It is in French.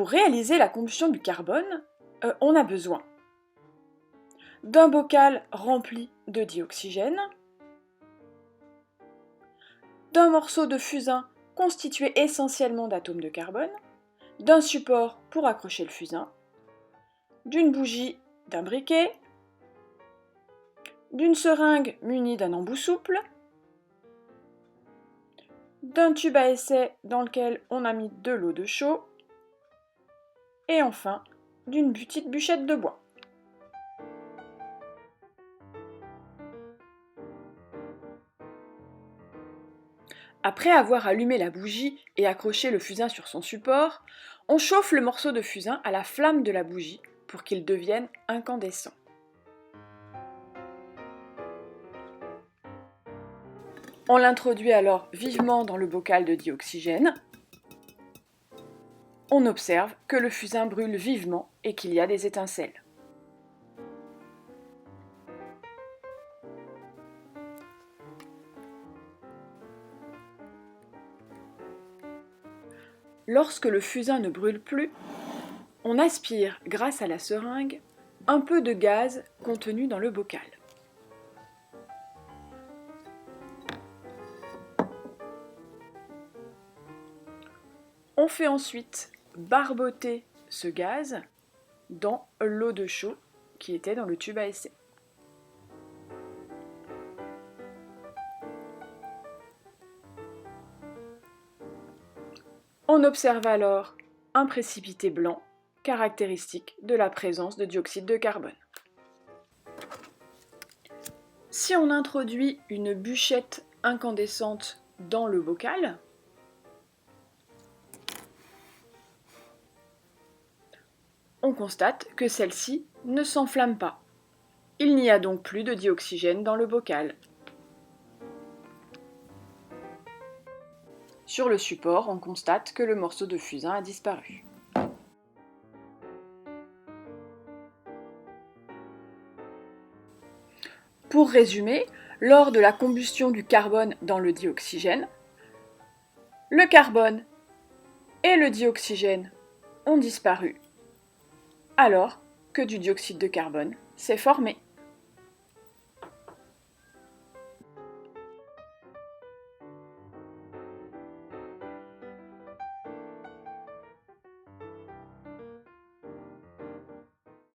Pour réaliser la combustion du carbone, on a besoin d'un bocal rempli de dioxygène, d'un morceau de fusain constitué essentiellement d'atomes de carbone, d'un support pour accrocher le fusain, d'une bougie, d'un briquet, d'une seringue munie d'un embout souple, d'un tube à essai dans lequel on a mis de l'eau de chaux, et enfin d'une petite bûchette de bois. Après avoir allumé la bougie et accroché le fusain sur son support, on chauffe le morceau de fusain à la flamme de la bougie pour qu'il devienne incandescent. On l'introduit alors vivement dans le bocal de dioxygène. On observe que le fusain brûle vivement et qu'il y a des étincelles. Lorsque le fusain ne brûle plus, on aspire, grâce à la seringue, un peu de gaz contenu dans le bocal. On fait ensuite barboter ce gaz dans l'eau de chaux qui était dans le tube à essai. On observe alors un précipité blanc, caractéristique de la présence de dioxyde de carbone. Si on introduit une bûchette incandescente dans le bocal, on constate que celle-ci ne s'enflamme pas. Il n'y a donc plus de dioxygène dans le bocal. Sur le support, on constate que le morceau de fusain a disparu. Pour résumer, lors de la combustion du carbone dans le dioxygène, le carbone et le dioxygène ont disparu, alors que du dioxyde de carbone s'est formé.